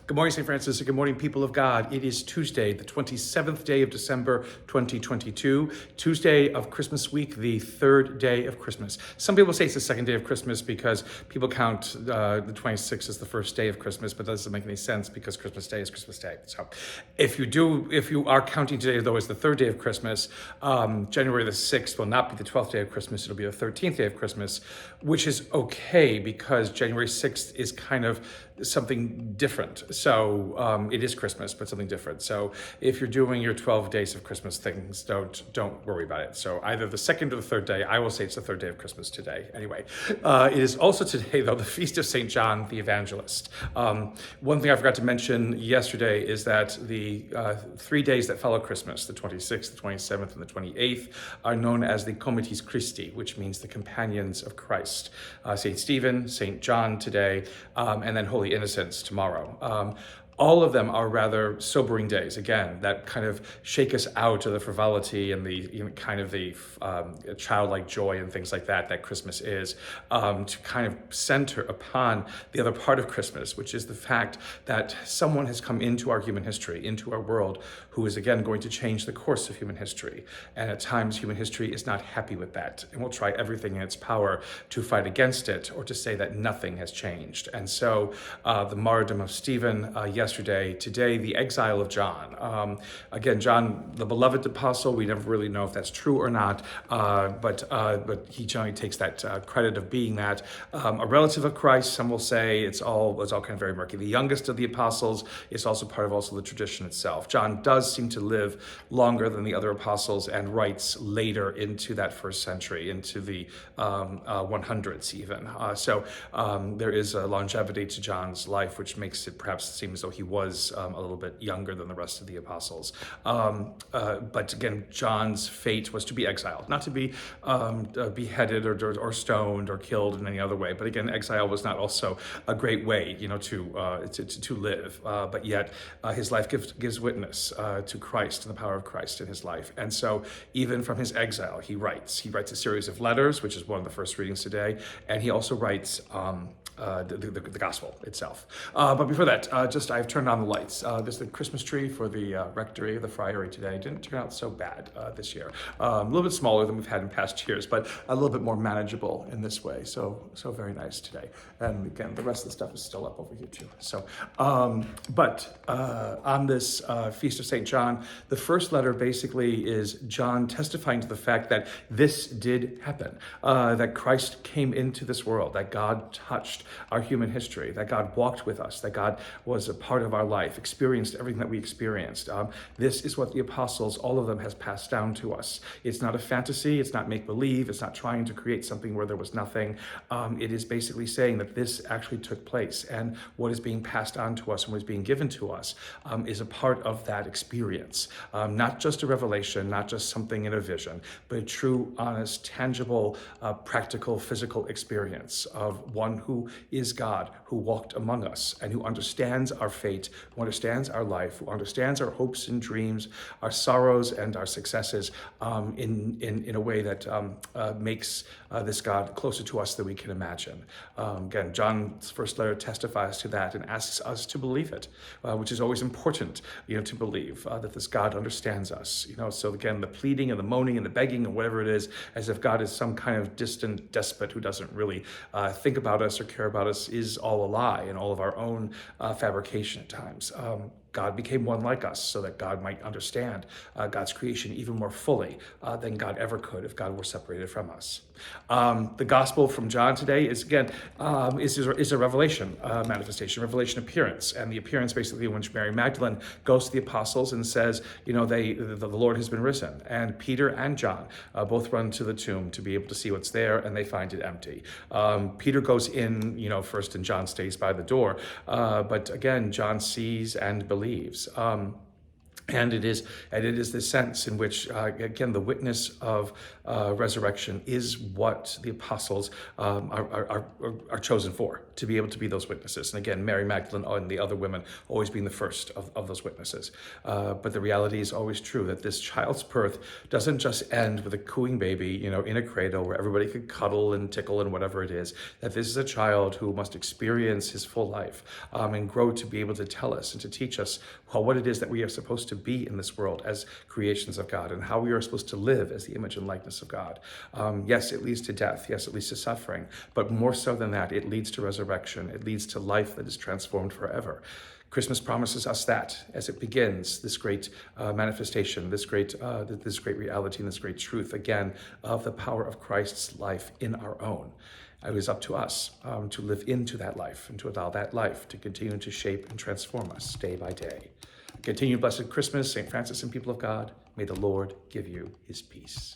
Good morning, St. Francis, and good morning, people of God. It is Tuesday, the 27th day of December, 2022, Tuesday of Christmas week, the third day of Christmas. Some people say it's the second day of Christmas because people count the 26th as the first day of Christmas, but that doesn't make any sense because Christmas Day is Christmas Day. So if you are counting today, though, as the third day of Christmas, January the 6th will not be the 12th day of Christmas, it'll be the 13th day of Christmas, which is okay because January 6th is kind of something different. So it is Christmas, but something different. So if you're doing your 12 days of Christmas things, don't worry about it. So either the second or the third day. I will say it's the third day of Christmas today. Anyway, it is also today, though, the feast of St. John the Evangelist. One thing I forgot to mention yesterday is that the 3 days that follow Christmas, the 26th, the 27th, and the 28th, are known as the Comites Christi, which means the companions of Christ. St. Stephen, St. John today, and then Holy Innocents tomorrow. All of them are rather sobering days, again, that kind of shake us out of the frivolity and the kind of the childlike joy and things like that Christmas is, to kind of center upon the other part of Christmas, which is the fact that someone has come into our human history, into our world, who is again going to change the course of human history. And at times, human history is not happy with that, and will try everything in its power to fight against it or to say that nothing has changed. And so the martyrdom of Stephen yesterday, today the exile of John. Again, John, the beloved apostle, we never really know if that's true or not, but he generally takes that credit of being that. A relative of Christ, some will say it's all kind of very murky. The youngest of the apostles is also part of also the tradition itself. John does seem to live longer than the other apostles and writes later into that first century, into the 100s even. So there is a longevity to John's life, which makes it perhaps seem as though he was a little bit younger than the rest of the apostles. But again, John's fate was to be exiled, not to be beheaded or stoned or killed in any other way. But again, exile was not also a great way, to live. But yet, his life gives witness to Christ and the power of Christ in his life. And so, even from his exile, he writes. He writes a series of letters, which is one of the first readings today, and he also writes the gospel itself. But before that, I've turned on the lights. There's the Christmas tree for the rectory, the friary today. Didn't turn out so bad this year. A little bit smaller than we've had in past years, but a little bit more manageable in this way. So very nice today. And again, the rest of the stuff is still up over here too. So, but on this Feast of St. John, the first letter basically is John testifying to the fact that this did happen, that Christ came into this world, that God touched our human history, that God walked with us, that God was a part of our life, experienced everything that we experienced. This is what the apostles, all of them, has passed down to us. It's not a fantasy, it's not make-believe, it's not trying to create something where there was nothing. It is basically saying that this actually took place, and what is being passed on to us and what is being given to us is a part of that experience. Not just a revelation, not just something in a vision, but a true, honest, tangible, practical, physical experience of one who is God, who walked among us and who understands our fate, who understands our life, who understands our hopes and dreams, our sorrows and our successes in a way that makes this God closer to us than we can imagine. Again, John's first letter testifies to that and asks us to believe it, which is always important, to believe that this God understands us. So again, the pleading and the moaning and the begging and whatever it is, as if God is some kind of distant despot who doesn't really think about us or care about us, is all a lie and all of our own fabrication at times. God became one like us so that God might understand God's creation even more fully than God ever could if God were separated from us. The gospel from John today is, again, is a revelation manifestation, revelation appearance. And the appearance basically when Mary Magdalene goes to the apostles and says, the Lord has been risen. And Peter and John both run to the tomb to be able to see what's there, and they find it empty. Peter goes in, first, and John stays by the door. But again, John sees and believes. And it is the sense in which, again, the witness of resurrection is what the apostles are chosen for, to be able to be those witnesses. And again, Mary Magdalene and the other women always being the first of those witnesses. But the reality is always true that this child's birth doesn't just end with a cooing baby, in a cradle where everybody could cuddle and tickle and whatever it is. That this is a child who must experience his full life and grow to be able to tell us and to teach us what it is that we are supposed to be in this world as creations of God, and how we are supposed to live as the image and likeness of God. Yes, it leads to death. Yes, it leads to suffering. But more so than that, it leads to resurrection. It leads to life that is transformed forever. Christmas promises us that as it begins, this great manifestation, this great reality, and this great truth, again, of the power of Christ's life in our own. It is up to us to live into that life and to allow that life to continue to shape and transform us day by day. Continue blessed Christmas, St. Francis and people of God. May the Lord give you his peace.